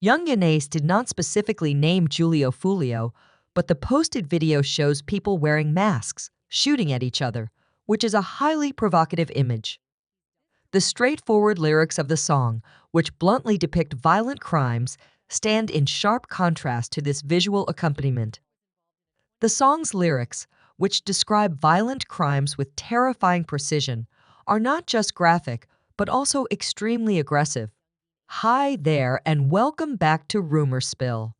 Yungeen Ace did not specifically name Julio Foolio, but the posted video shows people wearing masks, shooting at each other, which is a highly provocative image. The straightforward lyrics of the song, which bluntly depict violent crimes, stand in sharp contrast to this visual accompaniment. The song's lyrics, which describe violent crimes with terrifying precision, are not just graphic, but also extremely aggressive. Hi there and welcome back to Rumor Spill.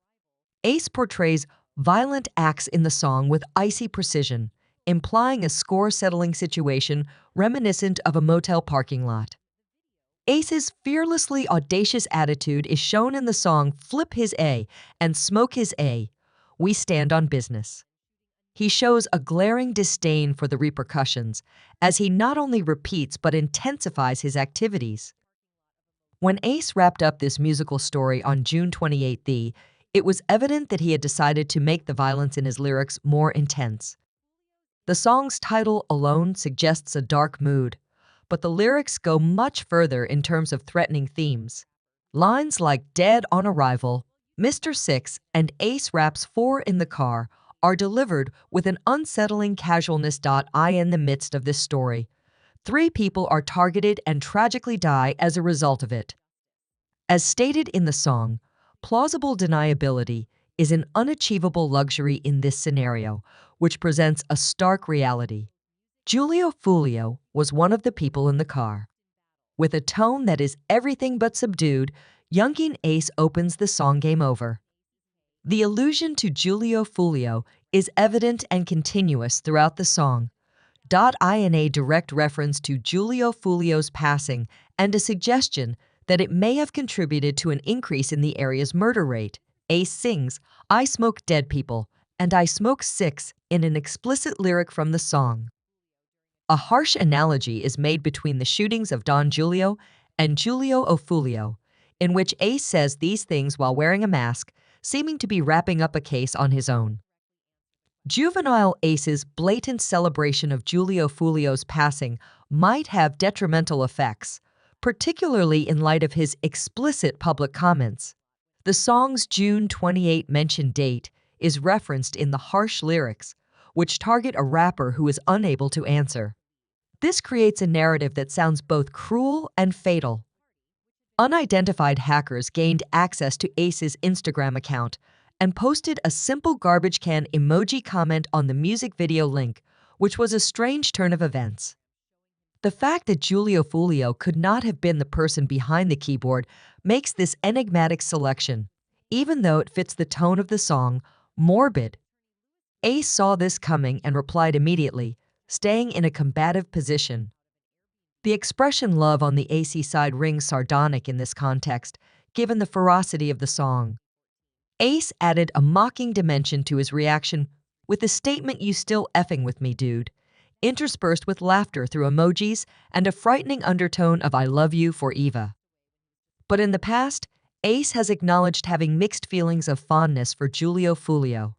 Ace portrays violent acts in the song with icy precision, implying a score-settling situation reminiscent of a motel parking lot. Ace's fearlessly audacious attitude is shown in the song Flip His A and Smoke His A, We Stand on Business. He shows a glaring disdain for the repercussions, as he not only repeats but intensifies his activities. When Ace wrapped up this musical story on June 28th, it was evident that he had decided to make the violence in his lyrics more intense. The song's title alone suggests a dark mood, but the lyrics go much further in terms of threatening themes. Lines like Dead on Arrival, Mr. Six, and Ace raps 4 in the car are delivered with an unsettling casualness. In the midst of this story, 3 people are targeted and tragically die as a result of it. As stated in the song, plausible deniability is an unachievable luxury in this scenario, which presents a stark reality. Julio Foolio was one of the people in the car. With a tone that is everything but subdued, Yungeen Ace opens the song Game Over. The allusion to Julio Foolio is evident and continuous throughout the song. In a direct reference to Julio Foolio's passing and a suggestion that it may have contributed to an increase in the area's murder rate. Ace sings, I smoke dead people, and I smoke 6 in an explicit lyric from the song. A harsh analogy is made between the shootings of Don Julio and Julio Foolio, in which Ace says these things while wearing a mask, seeming to be wrapping up a case on his own. Juvenile Ace's blatant celebration of Julio Foolio's passing might have detrimental effects, particularly in light of his explicit public comments. The song's June 28 mentioned date is referenced in the harsh lyrics, which target a rapper who is unable to answer. This creates a narrative that sounds both cruel and fatal. Unidentified hackers gained access to Ace's Instagram account and posted a simple garbage can emoji comment on the music video link, which was a strange turn of events. The fact that Julio Foolio could not have been the person behind the keyboard makes this enigmatic selection, even though it fits the tone of the song, morbid. Ace saw this coming and replied immediately, staying in a combative position. The expression love on the AC side rings sardonic in this context, given the ferocity of the song. Ace added a mocking dimension to his reaction with the statement, "You still effing with me, dude," interspersed with laughter through emojis and a frightening undertone of "I love you for Eva." But in the past, Ace has acknowledged having mixed feelings of fondness for Julio Foolio.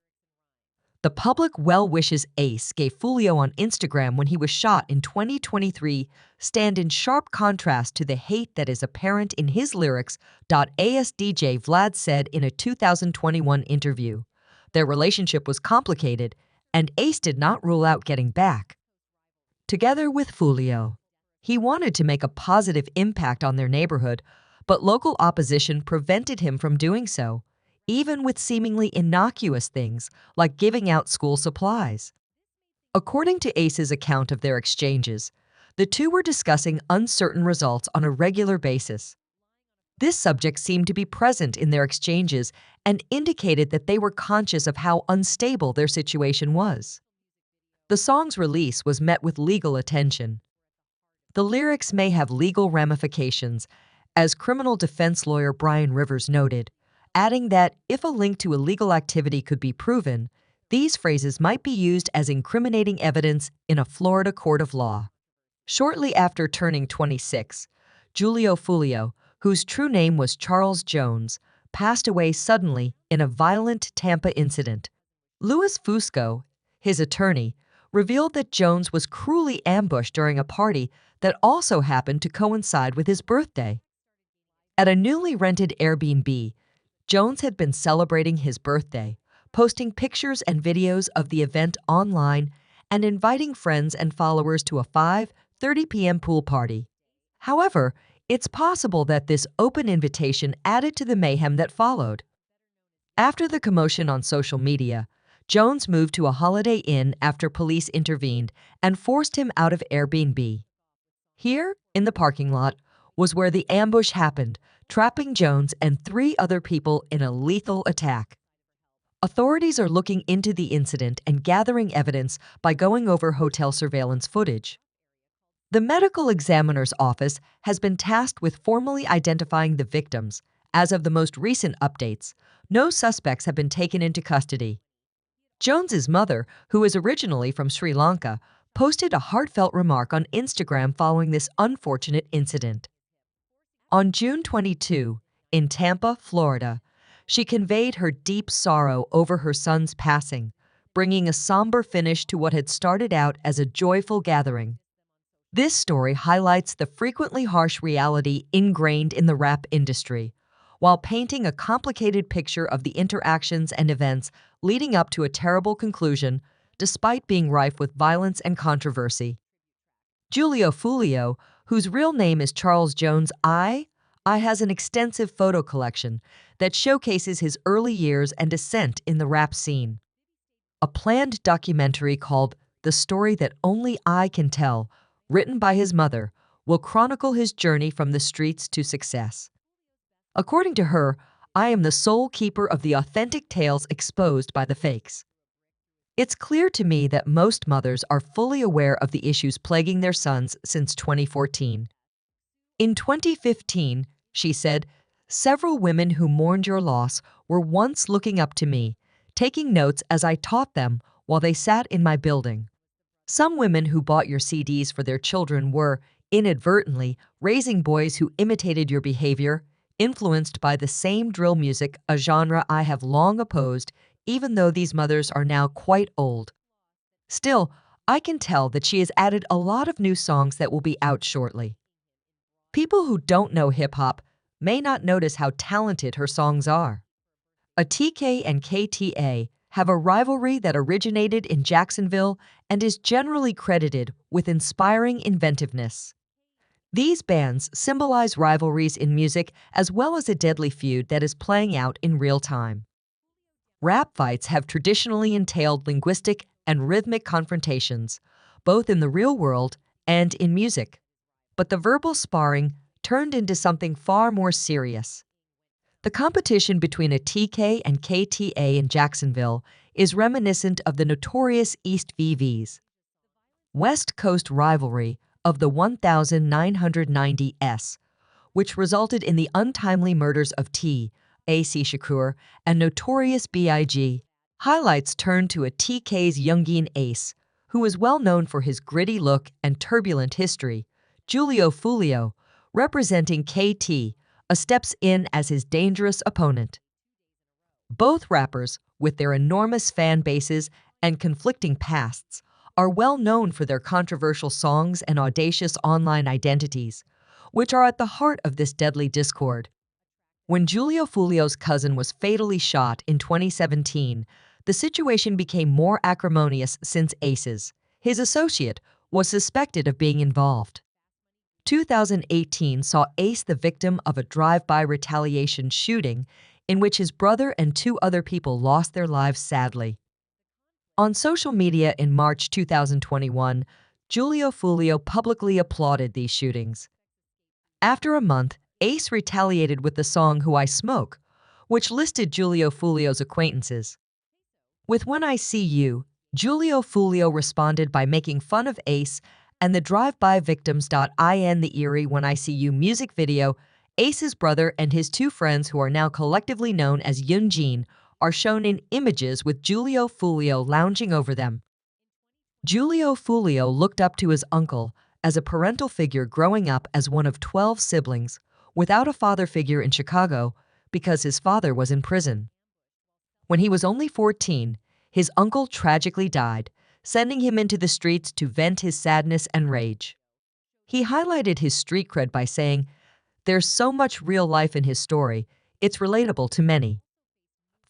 The public well wishes Ace gave Foolio on Instagram when he was shot in 2023 stand in sharp contrast to the hate that is apparent in his lyrics. As DJ Vlad said in a 2021 interview, their relationship was complicated and Ace did not rule out getting back. Together with Foolio, he wanted to make a positive impact on their neighborhood, but local opposition prevented him from doing so, even with seemingly innocuous things like giving out school supplies. According to Ace's account of their exchanges, the two were discussing uncertain results on a regular basis. This subject seemed to be present in their exchanges and indicated that they were conscious of how unstable their situation was. The song's release was met with legal attention. The lyrics may have legal ramifications, as criminal defense lawyer Brian Rivers noted, adding that if a link to illegal activity could be proven, these phrases might be used as incriminating evidence in a Florida court of law. Shortly after turning 26, Julio Foolio, whose true name was Charles Jones, passed away suddenly in a violent Tampa incident. Louis Fusco, his attorney, revealed that Jones was cruelly ambushed during a party that also happened to coincide with his birthday. At a newly rented Airbnb, Jones had been celebrating his birthday, posting pictures and videos of the event online and inviting friends and followers to a 5:30 p.m. pool party. However, it's possible that this open invitation added to the mayhem that followed. After the commotion on social media, Jones moved to a Holiday Inn after police intervened and forced him out of Airbnb. Here, in the parking lot, was where the ambush happened, trapping Jones and 3 other people in a lethal attack. Authorities are looking into the incident and gathering evidence by going over hotel surveillance footage. The medical examiner's office has been tasked with formally identifying the victims. As of the most recent updates, no suspects have been taken into custody. Jones's mother, who is originally from Sri Lanka, posted a heartfelt remark on Instagram following this unfortunate incident. On June 22, in Tampa, Florida, she conveyed her deep sorrow over her son's passing, bringing a somber finish to what had started out as a joyful gathering. This story highlights the frequently harsh reality ingrained in the rap industry, while painting a complicated picture of the interactions and events leading up to a terrible conclusion, despite being rife with violence and controversy. Julio Foolio, whose real name is Charles Jones I, has an extensive photo collection that showcases his early years and ascent in the rap scene. A planned documentary called The Story That Only I Can Tell, written by his mother, will chronicle his journey from the streets to success. According to her, I am the sole keeper of the authentic tales exposed by the fakes. It's clear to me that most mothers are fully aware of the issues plaguing their sons since 2014. In 2015, she said, several women who mourned your loss were once looking up to me, taking notes as I taught them while they sat in my building. Some women who bought your CDs for their children were, inadvertently, raising boys who imitated your behavior, influenced by the same drill music, a genre I have long opposed, even though these mothers are now quite old. Still, I can tell that she has added a lot of new songs that will be out shortly. People who don't know hip-hop may not notice how talented her songs are. A TK and KTA have a rivalry that originated in Jacksonville and is generally credited with inspiring inventiveness. These bands symbolize rivalries in music as well as a deadly feud that is playing out in real time. Rap fights have traditionally entailed linguistic and rhythmic confrontations, both in the real world and in music. But the verbal sparring turned into something far more serious. The competition between a TK and KTA in Jacksonville is reminiscent of the notorious East VVs. West Coast rivalry of the 1990s, which resulted in the untimely murders of T.A.C. Shakur and Notorious B.I.G., highlights turned to a TK's Yungeen Ace, who is well known for his gritty look and turbulent history, Julio Foolio, representing KT, steps in as his dangerous opponent. Both rappers, with their enormous fan bases and conflicting pasts, are well known for their controversial songs and audacious online identities, which are at the heart of this deadly discord. When Julio Foolio's cousin was fatally shot in 2017, the situation became more acrimonious since Ace's, his associate, was suspected of being involved. 2018 saw Ace the victim of a drive-by retaliation shooting in which his brother and 2 other people lost their lives sadly. On social media in March 2021, Julio Foolio publicly applauded these shootings. After a month, Ace retaliated with the song Who I Smoke, which listed Julio Foolio's acquaintances. With When I See You, Julio Foolio responded by making fun of Ace and the drive-by victims. In the eerie When I See You music video, Ace's brother and his 2 friends, who are now collectively known as Yungeen, are shown in images with Julio Foolio lounging over them. Julio Foolio looked up to his uncle as a parental figure growing up as one of 12 siblings, without a father figure in Chicago because his father was in prison. When he was only 14, his uncle tragically died, sending him into the streets to vent his sadness and rage. He highlighted his street cred by saying, "There's so much real life in his story, It's relatable to many.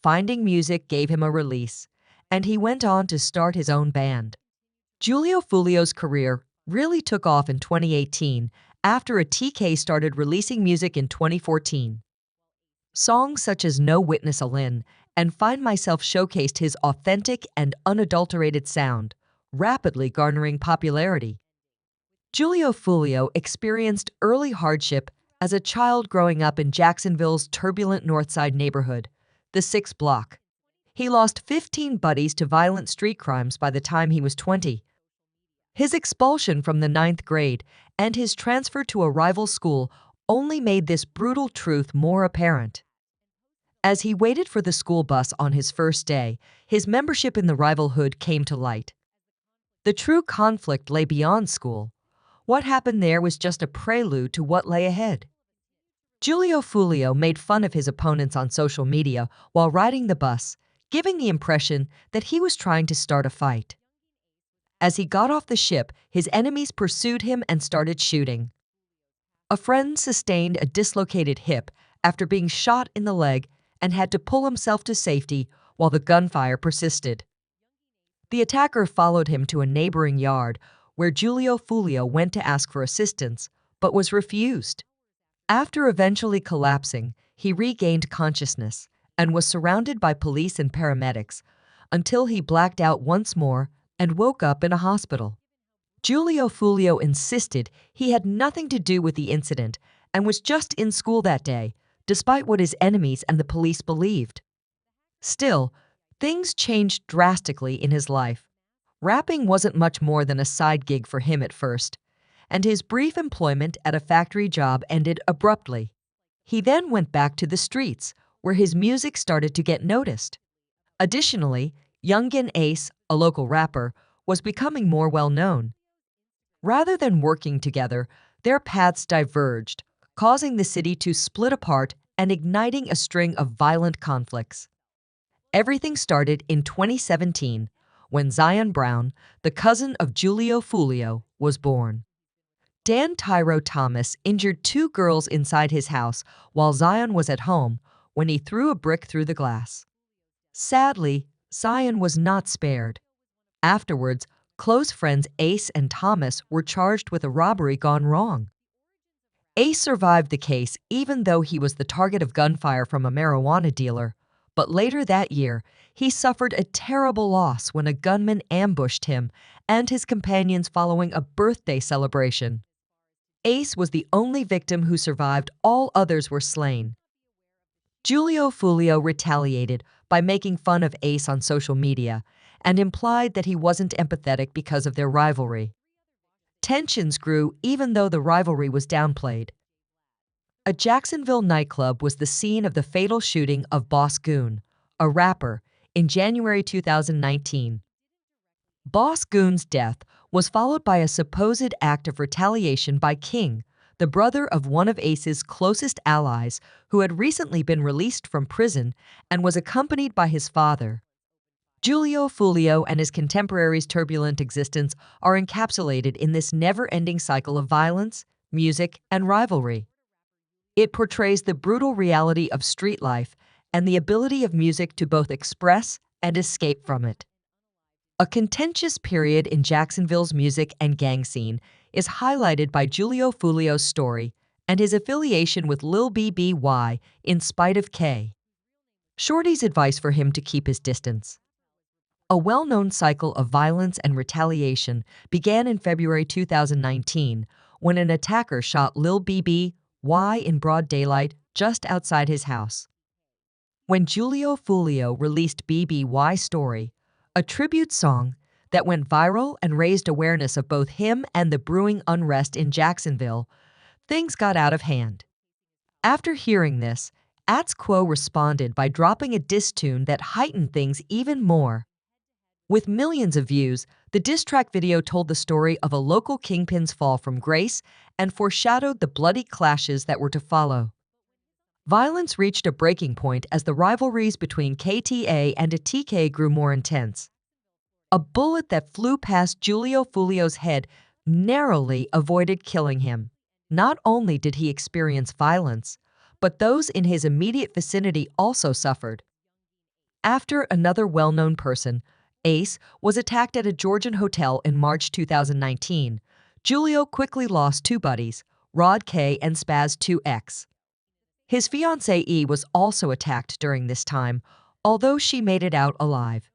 Finding music gave him a release, and he went on to start his own band. Julio Foolio's career really took off in 2018 after a TK started releasing music in 2014. Songs such as No Witness Alin and Find Myself showcased his authentic and unadulterated sound, rapidly garnering popularity. Julio Foolio experienced early hardship as a child growing up in Jacksonville's turbulent Northside neighborhood, the 6th Block. He lost 15 buddies to violent street crimes by the time he was 20. His expulsion from the 9th grade and his transfer to a rival school only made this brutal truth more apparent. As he waited for the school bus on his first day, his membership in the rival hood came to light. The true conflict lay beyond school. What happened there was just a prelude to what lay ahead. Julio Foolio made fun of his opponents on social media while riding the bus, giving the impression that he was trying to start a fight. As he got off the ship, his enemies pursued him and started shooting. A friend sustained a dislocated hip after being shot in the leg and had to pull himself to safety while the gunfire persisted. The attacker followed him to a neighboring yard where Julio Foolio went to ask for assistance, but was refused. After eventually collapsing, he regained consciousness and was surrounded by police and paramedics until he blacked out once more and woke up in a hospital. Julio Foolio insisted he had nothing to do with the incident and was just in school that day, despite what his enemies and the police believed. Still, things changed drastically in his life. Rapping wasn't much more than a side gig for him at first, and his brief employment at a factory job ended abruptly. He then went back to the streets, where his music started to get noticed. Additionally, Yungeen Ace, a local rapper, was becoming more well-known. Rather than working together, their paths diverged, causing the city to split apart and igniting a string of violent conflicts. Everything started in 2017, when Zion Brown, the cousin of Julio Foolio, was born. Dan Tyro Thomas injured 2 girls inside his house while Zion was at home when he threw a brick through the glass. Sadly, Zion was not spared. Afterwards, close friends Ace and Thomas were charged with a robbery gone wrong. Ace survived the case even though he was the target of gunfire from a marijuana dealer, but later that year, he suffered a terrible loss when a gunman ambushed him and his companions following a birthday celebration. Ace was the only victim who survived, all others were slain. Julio Foolio retaliated by making fun of Ace on social media and implied that he wasn't empathetic because of their rivalry. Tensions grew even though the rivalry was downplayed. A Jacksonville nightclub was the scene of the fatal shooting of Boss Goon, a rapper, in January 2019. Boss Goon's death was followed by a supposed act of retaliation by King, the brother of one of Ace's closest allies who had recently been released from prison and was accompanied by his father. Julio Foolio and his contemporaries' turbulent existence are encapsulated in this never-ending cycle of violence, music, and rivalry. It portrays the brutal reality of street life and the ability of music to both express and escape from it. A contentious period in Jacksonville's music and gang scene is highlighted by Julio Foolio's story and his affiliation with Lil BBY in spite of K. Shorty's advice for him to keep his distance. A well-known cycle of violence and retaliation began in February 2019 when an attacker shot Lil BBY in broad daylight just outside his house. When Julio Foolio released BBY's story, a tribute song that went viral and raised awareness of both him and the brewing unrest in Jacksonville, things got out of hand. After hearing this, Quo responded by dropping a diss tune that heightened things even more. With millions of views, the diss track video told the story of a local kingpin's fall from grace and foreshadowed the bloody clashes that were to follow. Violence reached a breaking point as the rivalries between KTA and a TK grew more intense. A bullet that flew past Julio Foolio's head narrowly avoided killing him. Not only did he experience violence, but those in his immediate vicinity also suffered. After another well-known person, Ace, was attacked at a Georgian hotel in March 2019, Julio quickly lost two buddies, Rod K and Spaz 2X. His fiancée E was also attacked during this time, although she made it out alive.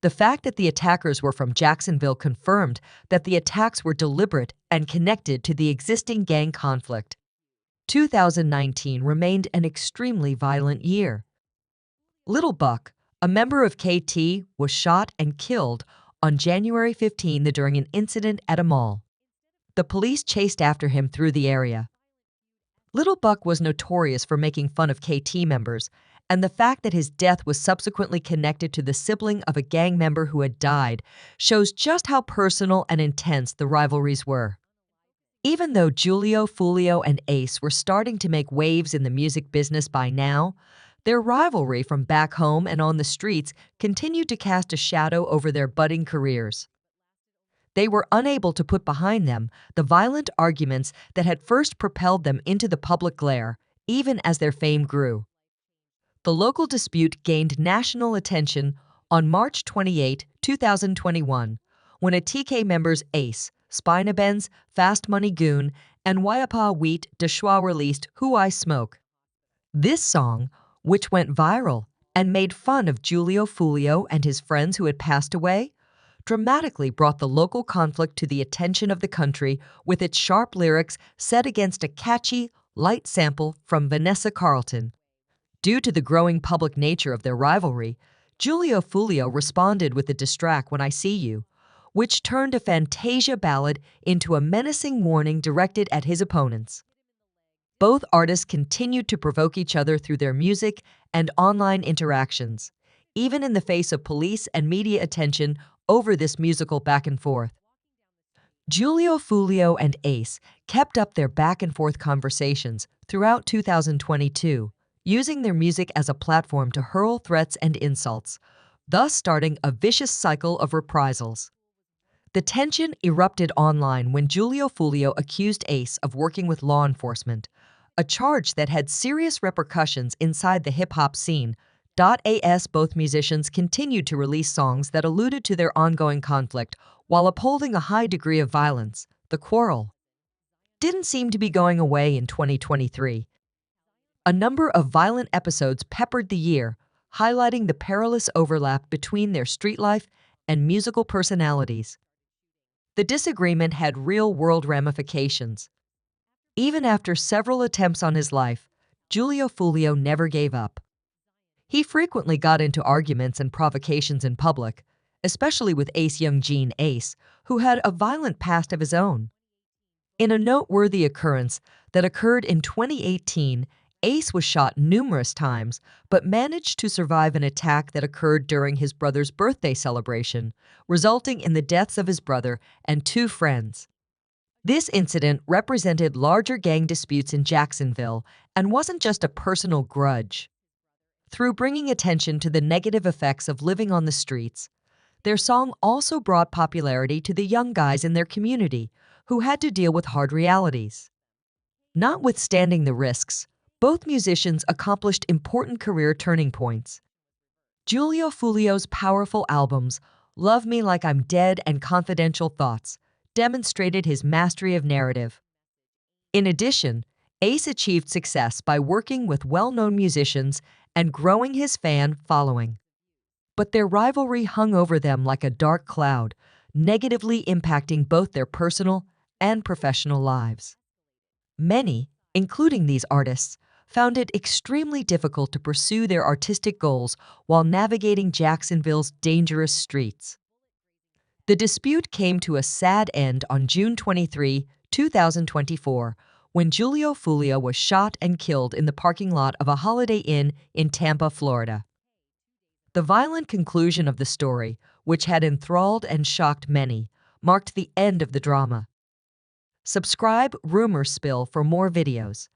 The fact that the attackers were from Jacksonville confirmed that the attacks were deliberate and connected to the existing gang conflict. 2019 remained an extremely violent year. Little Buck, a member of KT, was shot and killed on January 15 during an incident at a mall. The police chased after him through the area. Little Buck was notorious for making fun of KT members, and the fact that his death was subsequently connected to the sibling of a gang member who had died shows just how personal and intense the rivalries were. Even though Julio Foolio and Ace were starting to make waves in the music business by now, their rivalry from back home and on the streets continued to cast a shadow over their budding careers. They were unable to put behind them the violent arguments that had first propelled them into the public glare, even as their fame grew. The local dispute gained national attention on March 28, 2021, when a TK members Ace, Spinabenz, Fast Money Goon, and Wayapa Wheat Deshwa released Who I Smoke. This song, which went viral and made fun of Julio Foolio and his friends who had passed away, dramatically brought the local conflict to the attention of the country with its sharp lyrics set against a catchy, light sample from Vanessa Carlton. Due to the growing public nature of their rivalry, Julio Foolio responded with the diss track When I See You, which turned a Fantasia ballad into a menacing warning directed at his opponents. Both artists continued to provoke each other through their music and online interactions, even in the face of police and media attention over this musical back and forth. Julio Foolio and Ace kept up their back-and-forth conversations throughout 2022, using their music as a platform to hurl threats and insults, thus starting a vicious cycle of reprisals. The tension erupted online when Julio Foolio accused Ace of working with law enforcement, a charge that had serious repercussions inside the hip-hop scene. As both musicians continued to release songs that alluded to their ongoing conflict while upholding a high degree of violence. The quarrel didn't seem to be going away in 2023. A number of violent episodes peppered the year, highlighting the perilous overlap between their street life and musical personalities. The disagreement had real-world ramifications. Even after several attempts on his life, Julio Foolio never gave up. He frequently got into arguments and provocations in public, especially with Ace Yungeen Ace, who had a violent past of his own. In a noteworthy occurrence that occurred in 2018, Ace was shot numerous times but managed to survive an attack that occurred during his brother's birthday celebration, resulting in the deaths of his brother and two friends. This incident represented larger gang disputes in Jacksonville and wasn't just a personal grudge. Through bringing attention to the negative effects of living on the streets, their song also brought popularity to the young guys in their community who had to deal with hard realities. Notwithstanding the risks, both musicians accomplished important career turning points. Julio Foolio's powerful albums, Love Me Like I'm Dead and Confidential Thoughts, demonstrated his mastery of narrative. In addition, Ace achieved success by working with well-known musicians and growing his fan following. But their rivalry hung over them like a dark cloud, negatively impacting both their personal and professional lives. Many, including these artists, found it extremely difficult to pursue their artistic goals while navigating Jacksonville's dangerous streets. The dispute came to a sad end on June 23, 2024, when Julio Foolio was shot and killed in the parking lot of a Holiday Inn in Tampa, Florida. The violent conclusion of the story, which had enthralled and shocked many, marked the end of the drama. Subscribe Rumor Spill for more videos.